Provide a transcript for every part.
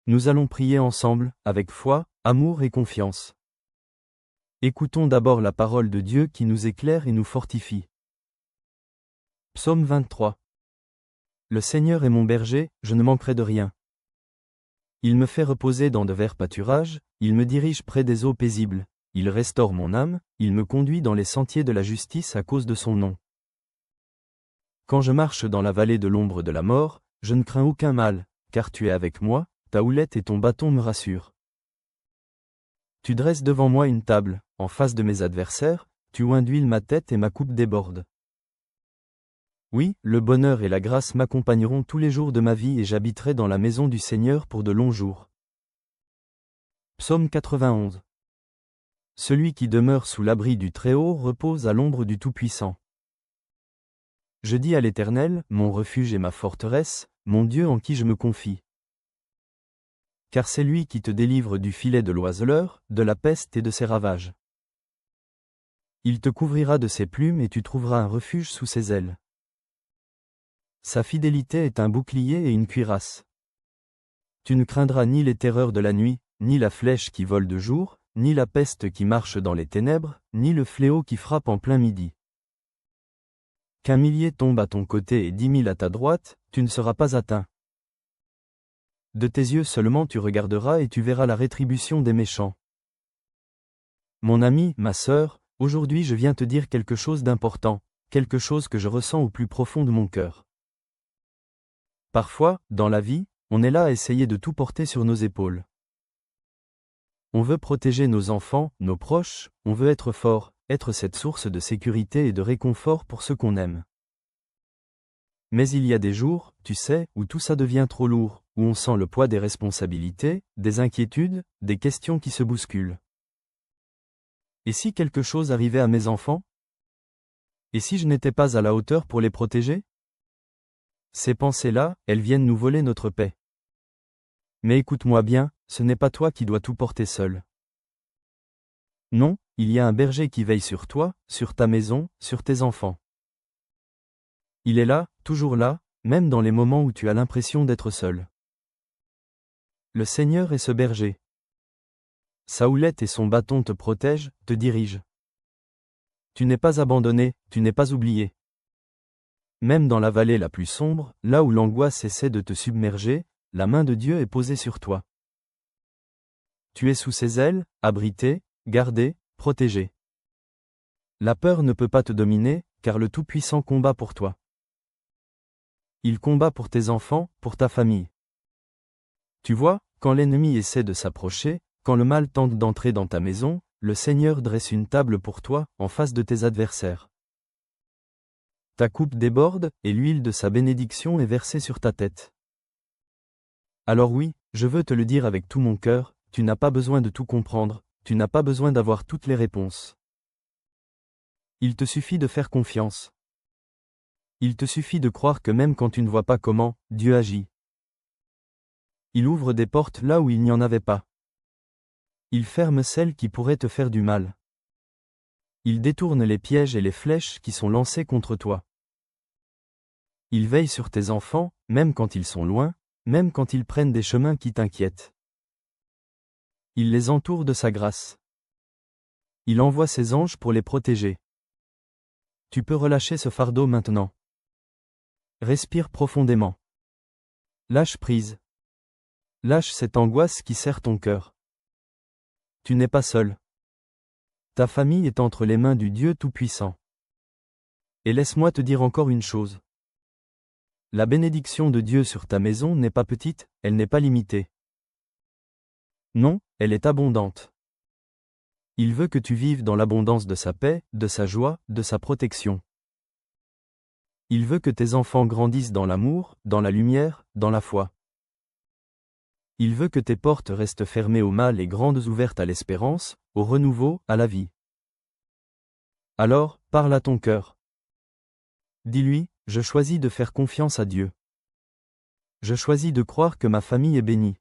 Nous allons prier ensemble, avec foi, amour et confiance. Écoutons d'abord la parole de Dieu qui nous éclaire et nous fortifie. Psaume 23. Le Seigneur est mon berger, je ne manquerai de rien. Il me fait reposer dans de verts pâturages, il me dirige près des eaux paisibles, il restaure mon âme, il me conduit dans les sentiers de la justice à cause de son nom. Quand je marche dans la vallée de l'ombre de la mort, je ne crains aucun mal, car tu es avec moi, ta houlette et ton bâton me rassurent. Tu dresses devant moi une table, en face de mes adversaires, tu oins d'huile ma tête et ma coupe déborde. Oui, le bonheur et la grâce m'accompagneront tous les jours de ma vie et j'habiterai dans la maison du Seigneur pour de longs jours. Psaume 91. Celui qui demeure sous l'abri du Très-Haut repose à l'ombre du Tout-Puissant. Je dis à l'Éternel, mon refuge et ma forteresse, mon Dieu en qui je me confie. Car c'est lui qui te délivre du filet de l'oiseleur, de la peste et de ses ravages. Il te couvrira de ses plumes et tu trouveras un refuge sous ses ailes. Sa fidélité est un bouclier et une cuirasse. Tu ne craindras ni les terreurs de la nuit, ni la flèche qui vole de jour, ni la peste qui marche dans les ténèbres, ni le fléau qui frappe en plein midi. Qu'un millier tombe à ton côté et 10 000 à ta droite, tu ne seras pas atteint. De tes yeux seulement tu regarderas et tu verras la rétribution des méchants. Mon ami, ma sœur, aujourd'hui je viens te dire quelque chose d'important, quelque chose que je ressens au plus profond de mon cœur. Parfois, dans la vie, on est là à essayer de tout porter sur nos épaules. On veut protéger nos enfants, nos proches, on veut être fort, être cette source de sécurité et de réconfort pour ceux qu'on aime. Mais il y a des jours, tu sais, où tout ça devient trop lourd, où on sent le poids des responsabilités, des inquiétudes, des questions qui se bousculent. Et si quelque chose arrivait à mes enfants? Et si je n'étais pas à la hauteur pour les protéger? Ces pensées-là, elles viennent nous voler notre paix. Mais écoute-moi bien, ce n'est pas toi qui dois tout porter seul. Non, il y a un berger qui veille sur toi, sur ta maison, sur tes enfants. Il est là, toujours là, même dans les moments où tu as l'impression d'être seul. Le Seigneur est ce berger. Sa houlette et son bâton te protègent, te dirigent. Tu n'es pas abandonné, tu n'es pas oublié. Même dans la vallée la plus sombre, là où l'angoisse essaie de te submerger, la main de Dieu est posée sur toi. Tu es sous ses ailes, abrité, gardé, protégé. La peur ne peut pas te dominer, car le Tout-Puissant combat pour toi. Il combat pour tes enfants, pour ta famille. Tu vois, quand l'ennemi essaie de s'approcher, quand le mal tente d'entrer dans ta maison, le Seigneur dresse une table pour toi, en face de tes adversaires. Ta coupe déborde, et l'huile de sa bénédiction est versée sur ta tête. Alors oui, je veux te le dire avec tout mon cœur, tu n'as pas besoin de tout comprendre, tu n'as pas besoin d'avoir toutes les réponses. Il te suffit de faire confiance. Il te suffit de croire que même quand tu ne vois pas comment, Dieu agit. Il ouvre des portes là où il n'y en avait pas. Il ferme celles qui pourraient te faire du mal. Il détourne les pièges et les flèches qui sont lancés contre toi. Il veille sur tes enfants, même quand ils sont loin, même quand ils prennent des chemins qui t'inquiètent. Il les entoure de sa grâce. Il envoie ses anges pour les protéger. Tu peux relâcher ce fardeau maintenant. Respire profondément. Lâche prise. Lâche cette angoisse qui serre ton cœur. Tu n'es pas seul. Ta famille est entre les mains du Dieu Tout-Puissant. Et laisse-moi te dire encore une chose. La bénédiction de Dieu sur ta maison n'est pas petite, elle n'est pas limitée. Non, elle est abondante. Il veut que tu vives dans l'abondance de sa paix, de sa joie, de sa protection. Il veut que tes enfants grandissent dans l'amour, dans la lumière, dans la foi. Il veut que tes portes restent fermées au mal et grandes ouvertes à l'espérance, au renouveau, à la vie. Alors, parle à ton cœur. Dis-lui, je choisis de faire confiance à Dieu. Je choisis de croire que ma famille est bénie.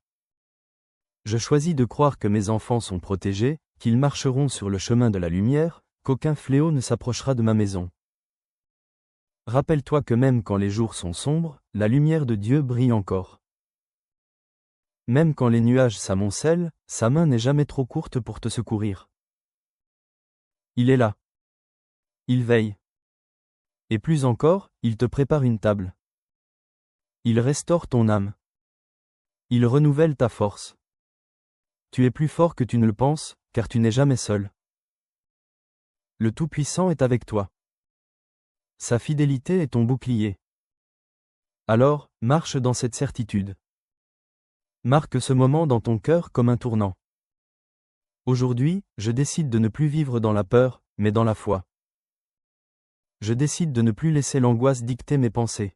Je choisis de croire que mes enfants sont protégés, qu'ils marcheront sur le chemin de la lumière, qu'aucun fléau ne s'approchera de ma maison. Rappelle-toi que même quand les jours sont sombres, la lumière de Dieu brille encore. Même quand les nuages s'amoncellent, sa main n'est jamais trop courte pour te secourir. Il est là. Il veille. Et plus encore, il te prépare une table. Il restaure ton âme. Il renouvelle ta force. Tu es plus fort que tu ne le penses, car tu n'es jamais seul. Le Tout-Puissant est avec toi. Sa fidélité est ton bouclier. Alors, marche dans cette certitude. Marque ce moment dans ton cœur comme un tournant. Aujourd'hui, je décide de ne plus vivre dans la peur, mais dans la foi. Je décide de ne plus laisser l'angoisse dicter mes pensées.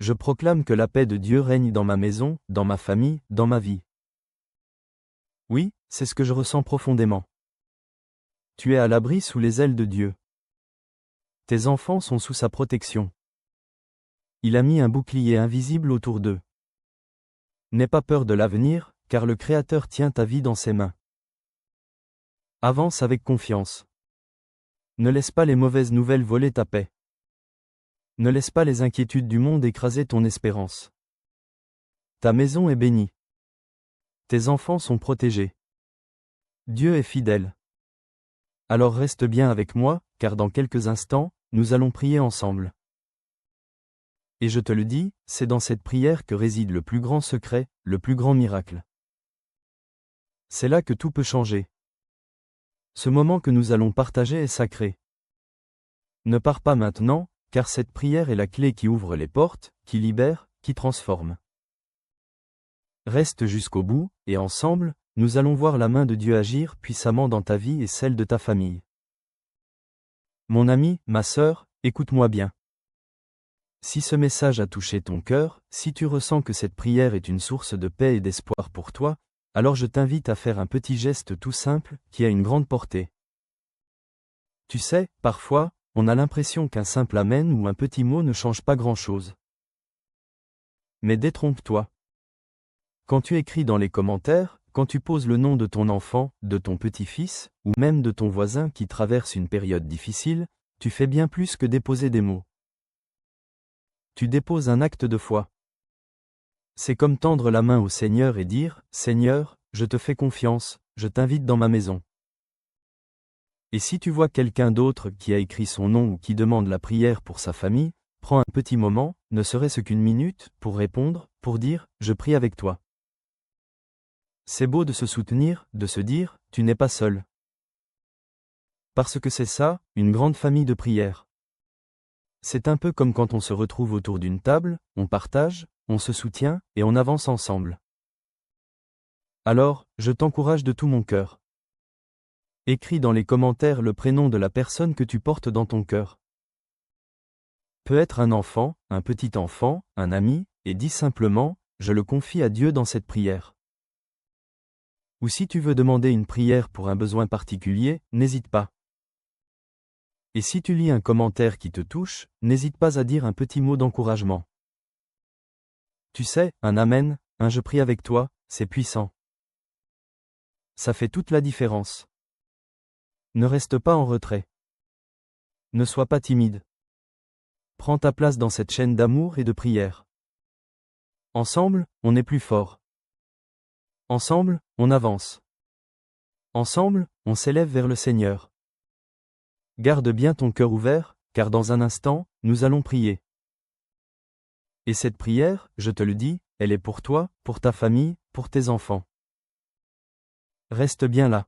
Je proclame que la paix de Dieu règne dans ma maison, dans ma famille, dans ma vie. Oui, c'est ce que je ressens profondément. Tu es à l'abri sous les ailes de Dieu. Tes enfants sont sous sa protection. Il a mis un bouclier invisible autour d'eux. N'aie pas peur de l'avenir, car le Créateur tient ta vie dans ses mains. Avance avec confiance. Ne laisse pas les mauvaises nouvelles voler ta paix. Ne laisse pas les inquiétudes du monde écraser ton espérance. Ta maison est bénie. Tes enfants sont protégés. Dieu est fidèle. Alors reste bien avec moi, car dans quelques instants, nous allons prier ensemble. Et je te le dis, c'est dans cette prière que réside le plus grand secret, le plus grand miracle. C'est là que tout peut changer. Ce moment que nous allons partager est sacré. Ne pars pas maintenant, car cette prière est la clé qui ouvre les portes, qui libère, qui transforme. Reste jusqu'au bout, et ensemble, nous allons voir la main de Dieu agir puissamment dans ta vie et celle de ta famille. Mon ami, ma sœur, écoute-moi bien. Si ce message a touché ton cœur, si tu ressens que cette prière est une source de paix et d'espoir pour toi, alors je t'invite à faire un petit geste tout simple, qui a une grande portée. Tu sais, parfois, on a l'impression qu'un simple amen ou un petit mot ne change pas grand-chose. Mais détrompe-toi. Quand tu écris dans les commentaires, quand tu poses le nom de ton enfant, de ton petit-fils, ou même de ton voisin qui traverse une période difficile, tu fais bien plus que déposer des mots. Tu déposes un acte de foi. C'est comme tendre la main au Seigneur et dire « Seigneur, je te fais confiance, je t'invite dans ma maison ». Et si tu vois quelqu'un d'autre qui a écrit son nom ou qui demande la prière pour sa famille, prends un petit moment, ne serait-ce qu'une minute, pour répondre, pour dire « Je prie avec toi ». C'est beau de se soutenir, de se dire « Tu n'es pas seul ». Parce que c'est ça, une grande famille de prière. C'est un peu comme quand on se retrouve autour d'une table, on partage, on se soutient, et on avance ensemble. Alors, je t'encourage de tout mon cœur. Écris dans les commentaires le prénom de la personne que tu portes dans ton cœur. Peut être un enfant, un petit enfant, un ami, et dis simplement « Je le confie à Dieu dans cette prière ». Ou si tu veux demander une prière pour un besoin particulier, n'hésite pas. Et si tu lis un commentaire qui te touche, n'hésite pas à dire un petit mot d'encouragement. Tu sais, un amen, un je prie avec toi, c'est puissant. Ça fait toute la différence. Ne reste pas en retrait. Ne sois pas timide. Prends ta place dans cette chaîne d'amour et de prière. Ensemble, on est plus fort. Ensemble, on avance. Ensemble, on s'élève vers le Seigneur. Garde bien ton cœur ouvert, car dans un instant, nous allons prier. Et cette prière, je te le dis, elle est pour toi, pour ta famille, pour tes enfants. Reste bien là.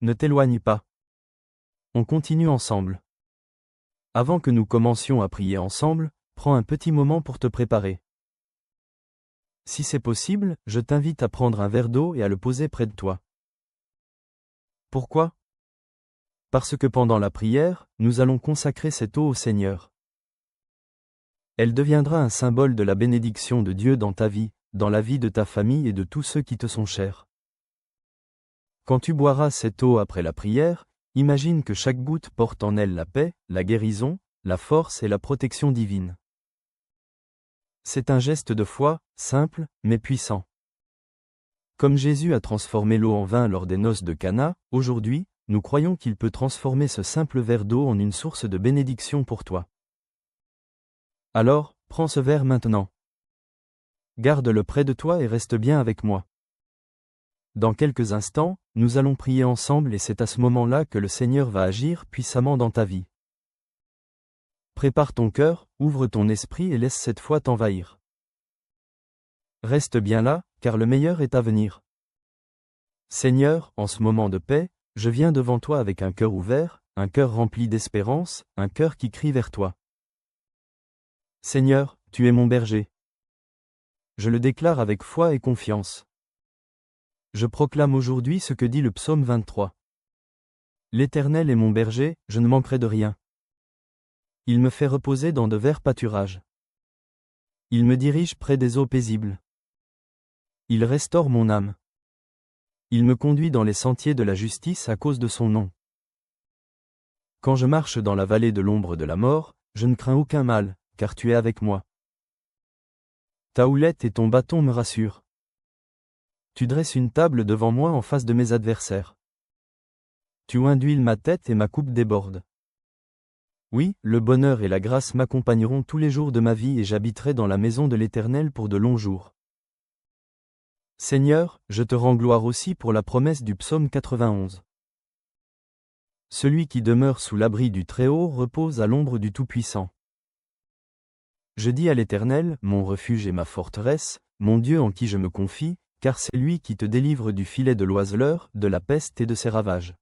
Ne t'éloigne pas. On continue ensemble. Avant que nous commencions à prier ensemble, prends un petit moment pour te préparer. Si c'est possible, je t'invite à prendre un verre d'eau et à le poser près de toi. Pourquoi ? Parce que pendant la prière, nous allons consacrer cette eau au Seigneur. Elle deviendra un symbole de la bénédiction de Dieu dans ta vie, dans la vie de ta famille et de tous ceux qui te sont chers. Quand tu boiras cette eau après la prière, imagine que chaque goutte porte en elle la paix, la guérison, la force et la protection divine. C'est un geste de foi, simple, mais puissant. Comme Jésus a transformé l'eau en vin lors des noces de Cana, aujourd'hui, nous croyons qu'il peut transformer ce simple verre d'eau en une source de bénédiction pour toi. Alors, prends ce verre maintenant. Garde-le près de toi et reste bien avec moi. Dans quelques instants, nous allons prier ensemble et c'est à ce moment-là que le Seigneur va agir puissamment dans ta vie. Prépare ton cœur, ouvre ton esprit et laisse cette foi t'envahir. Reste bien là, car le meilleur est à venir. Seigneur, en ce moment de paix, je viens devant toi avec un cœur ouvert, un cœur rempli d'espérance, un cœur qui crie vers toi. Seigneur, tu es mon berger. Je le déclare avec foi et confiance. Je proclame aujourd'hui ce que dit le psaume 23. L'Éternel est mon berger, je ne manquerai de rien. Il me fait reposer dans de verts pâturages. Il me dirige près des eaux paisibles. Il restaure mon âme. Il me conduit dans les sentiers de la justice à cause de son nom. Quand je marche dans la vallée de l'ombre de la mort, je ne crains aucun mal, car tu es avec moi. Ta houlette et ton bâton me rassurent. Tu dresses une table devant moi en face de mes adversaires. Tu oins d'huile ma tête et ma coupe déborde. Oui, le bonheur et la grâce m'accompagneront tous les jours de ma vie et j'habiterai dans la maison de l'Éternel pour de longs jours. Seigneur, je te rends gloire aussi pour la promesse du psaume 91. Celui qui demeure sous l'abri du Très-Haut repose à l'ombre du Tout-Puissant. Je dis à l'Éternel, mon refuge et ma forteresse, mon Dieu en qui je me confie, car c'est lui qui te délivre du filet de l'oiseleur, de la peste et de ses ravages.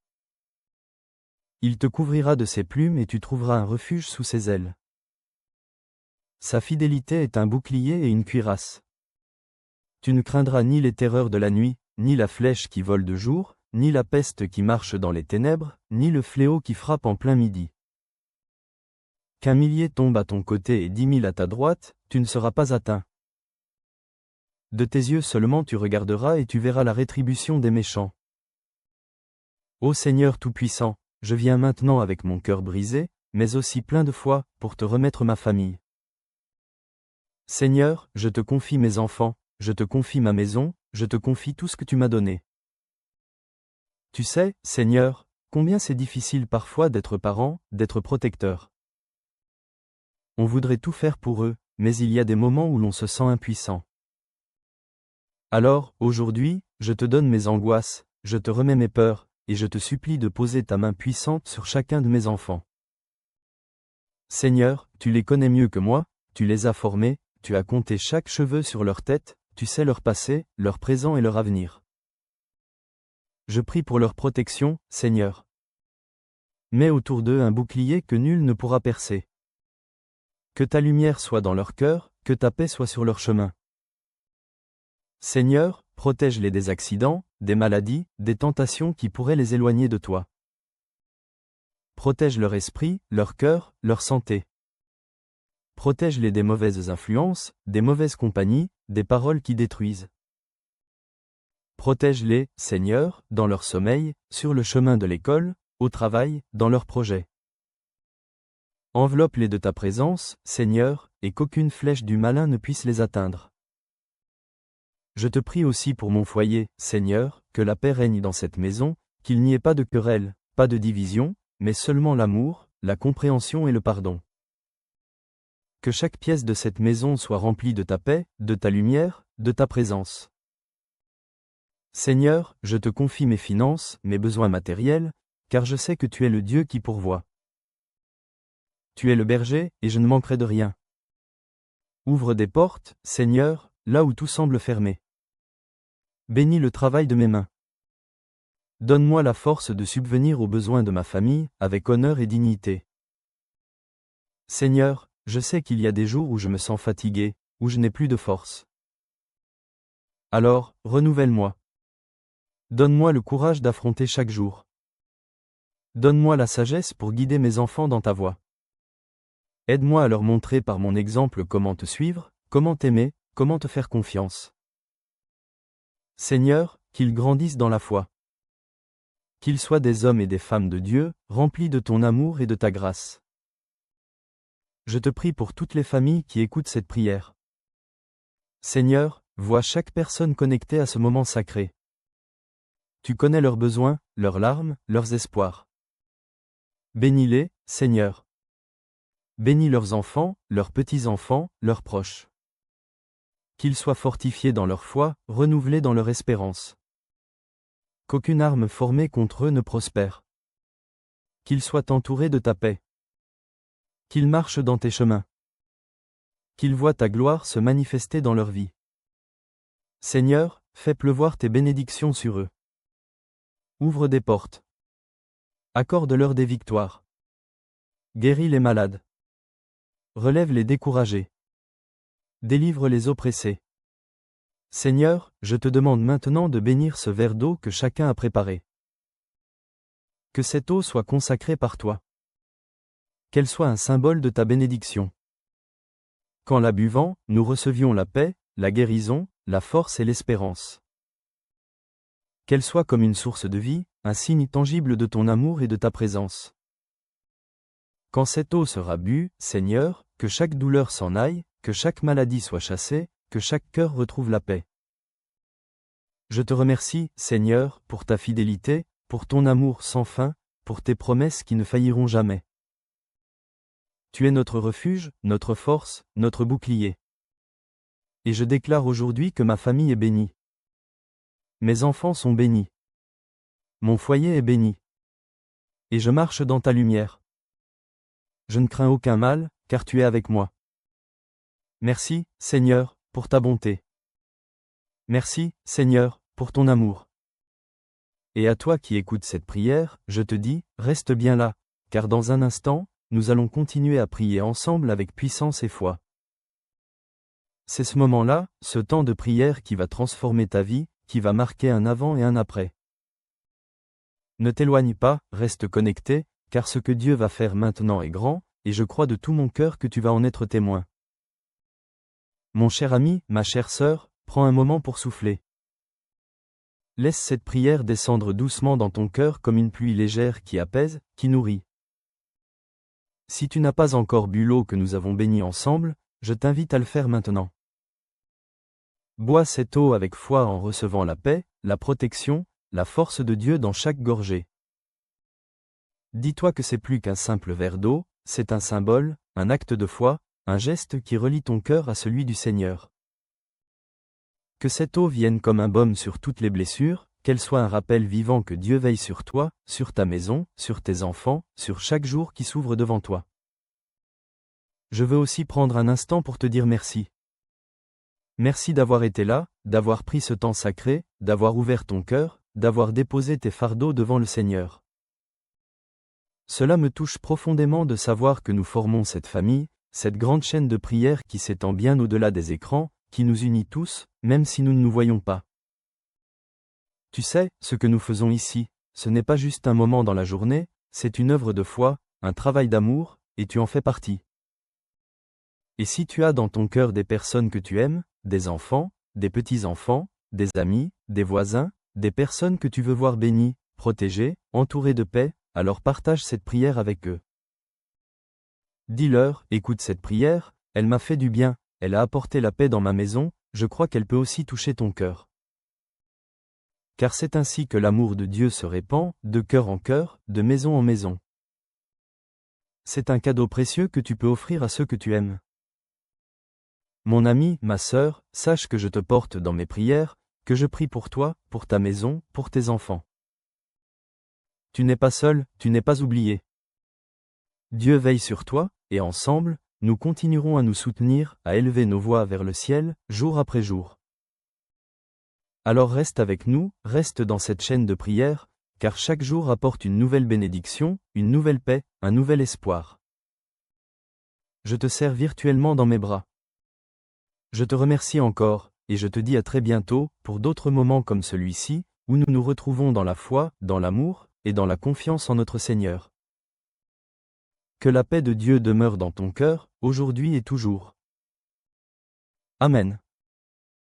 Il te couvrira de ses plumes et tu trouveras un refuge sous ses ailes. Sa fidélité est un bouclier et une cuirasse. Tu ne craindras ni les terreurs de la nuit, ni la flèche qui vole de jour, ni la peste qui marche dans les ténèbres, ni le fléau qui frappe en plein midi. Qu'un millier tombe à ton côté et 10 000 à ta droite, tu ne seras pas atteint. De tes yeux seulement tu regarderas et tu verras la rétribution des méchants. Ô Seigneur Tout-Puissant, je viens maintenant avec mon cœur brisé, mais aussi plein de foi, pour te remettre ma famille. Seigneur, je te confie mes enfants, je te confie ma maison, je te confie tout ce que tu m'as donné. Tu sais, Seigneur, combien c'est difficile parfois d'être parent, d'être protecteur. On voudrait tout faire pour eux, mais il y a des moments où l'on se sent impuissant. Alors, aujourd'hui, je te donne mes angoisses, je te remets mes peurs, et je te supplie de poser ta main puissante sur chacun de mes enfants. Seigneur, tu les connais mieux que moi, tu les as formés, tu as compté chaque cheveu sur leur tête, tu sais leur passé, leur présent et leur avenir. Je prie pour leur protection, Seigneur. Mets autour d'eux un bouclier que nul ne pourra percer. Que ta lumière soit dans leur cœur, que ta paix soit sur leur chemin. Seigneur, protège-les des accidents, des maladies, des tentations qui pourraient les éloigner de toi. Protège leur esprit, leur cœur, leur santé. Protège-les des mauvaises influences, des mauvaises compagnies, des paroles qui détruisent. Protège-les, Seigneur, dans leur sommeil, sur le chemin de l'école, au travail, dans leurs projets. Enveloppe-les de ta présence, Seigneur, et qu'aucune flèche du malin ne puisse les atteindre. Je te prie aussi pour mon foyer, Seigneur, que la paix règne dans cette maison, qu'il n'y ait pas de querelle, pas de division, mais seulement l'amour, la compréhension et le pardon. Que chaque pièce de cette maison soit remplie de ta paix, de ta lumière, de ta présence. Seigneur, je te confie mes finances, mes besoins matériels, car je sais que tu es le Dieu qui pourvoit. Tu es le berger, et je ne manquerai de rien. Ouvre des portes, Seigneur, là où tout semble fermé. Bénis le travail de mes mains. Donne-moi la force de subvenir aux besoins de ma famille, avec honneur et dignité. Seigneur, je sais qu'il y a des jours où je me sens fatigué, où je n'ai plus de force. Alors, renouvelle-moi. Donne-moi le courage d'affronter chaque jour. Donne-moi la sagesse pour guider mes enfants dans ta voie. Aide-moi à leur montrer par mon exemple comment te suivre, comment t'aimer, comment te faire confiance. Seigneur, qu'ils grandissent dans la foi. Qu'ils soient des hommes et des femmes de Dieu, remplis de ton amour et de ta grâce. Je te prie pour toutes les familles qui écoutent cette prière. Seigneur, vois chaque personne connectée à ce moment sacré. Tu connais leurs besoins, leurs larmes, leurs espoirs. Bénis-les, Seigneur. Bénis leurs enfants, leurs petits-enfants, leurs proches. Qu'ils soient fortifiés dans leur foi, renouvelés dans leur espérance. Qu'aucune arme formée contre eux ne prospère. Qu'ils soient entourés de ta paix. Qu'ils marchent dans tes chemins. Qu'ils voient ta gloire se manifester dans leur vie. Seigneur, fais pleuvoir tes bénédictions sur eux. Ouvre des portes. Accorde-leur des victoires. Guéris les malades. Relève les découragés. Délivre les oppressés. Seigneur, je te demande maintenant de bénir ce verre d'eau que chacun a préparé. Que cette eau soit consacrée par toi. Qu'elle soit un symbole de ta bénédiction. Qu'en la buvant, nous recevions la paix, la guérison, la force et l'espérance. Qu'elle soit comme une source de vie, un signe tangible de ton amour et de ta présence. Quand cette eau sera bue, Seigneur, que chaque douleur s'en aille, que chaque maladie soit chassée, que chaque cœur retrouve la paix. Je te remercie, Seigneur, pour ta fidélité, pour ton amour sans fin, pour tes promesses qui ne failliront jamais. Tu es notre refuge, notre force, notre bouclier. Et je déclare aujourd'hui que ma famille est bénie. Mes enfants sont bénis. Mon foyer est béni. Et je marche dans ta lumière. Je ne crains aucun mal, car tu es avec moi. Merci, Seigneur, pour ta bonté. Merci, Seigneur, pour ton amour. Et à toi qui écoutes cette prière, je te dis, reste bien là, car dans un instant, nous allons continuer à prier ensemble avec puissance et foi. C'est ce moment-là, ce temps de prière qui va transformer ta vie, qui va marquer un avant et un après. Ne t'éloigne pas, reste connecté, car ce que Dieu va faire maintenant est grand, et je crois de tout mon cœur que tu vas en être témoin. Mon cher ami, ma chère sœur, prends un moment pour souffler. Laisse cette prière descendre doucement dans ton cœur comme une pluie légère qui apaise, qui nourrit. Si tu n'as pas encore bu l'eau que nous avons bénie ensemble, je t'invite à le faire maintenant. Bois cette eau avec foi en recevant la paix, la protection, la force de Dieu dans chaque gorgée. Dis-toi que c'est plus qu'un simple verre d'eau, c'est un symbole, un acte de foi, un geste qui relie ton cœur à celui du Seigneur. Que cette eau vienne comme un baume sur toutes les blessures, qu'elle soit un rappel vivant que Dieu veille sur toi, sur ta maison, sur tes enfants, sur chaque jour qui s'ouvre devant toi. Je veux aussi prendre un instant pour te dire merci. Merci d'avoir été là, d'avoir pris ce temps sacré, d'avoir ouvert ton cœur, d'avoir déposé tes fardeaux devant le Seigneur. Cela me touche profondément de savoir que nous formons cette famille, cette grande chaîne de prière qui s'étend bien au-delà des écrans, qui nous unit tous, même si nous ne nous voyons pas. Tu sais, ce que nous faisons ici, ce n'est pas juste un moment dans la journée, c'est une œuvre de foi, un travail d'amour, et tu en fais partie. Et si tu as dans ton cœur des personnes que tu aimes, des enfants, des petits-enfants, des amis, des voisins, des personnes que tu veux voir bénies, protégées, entourées de paix, alors partage cette prière avec eux. Dis-leur, écoute cette prière, elle m'a fait du bien, elle a apporté la paix dans ma maison, je crois qu'elle peut aussi toucher ton cœur. Car c'est ainsi que l'amour de Dieu se répand, de cœur en cœur, de maison en maison. C'est un cadeau précieux que tu peux offrir à ceux que tu aimes. Mon ami, ma sœur, sache que je te porte dans mes prières, que je prie pour toi, pour ta maison, pour tes enfants. Tu n'es pas seul, tu n'es pas oublié. Dieu veille sur toi, et ensemble, nous continuerons à nous soutenir, à élever nos voix vers le ciel, jour après jour. Alors reste avec nous, reste dans cette chaîne de prière, car chaque jour apporte une nouvelle bénédiction, une nouvelle paix, un nouvel espoir. Je te serre virtuellement dans mes bras. Je te remercie encore, et je te dis à très bientôt, pour d'autres moments comme celui-ci, où nous nous retrouvons dans la foi, dans l'amour, et dans la confiance en notre Seigneur. Que la paix de Dieu demeure dans ton cœur, aujourd'hui et toujours. Amen.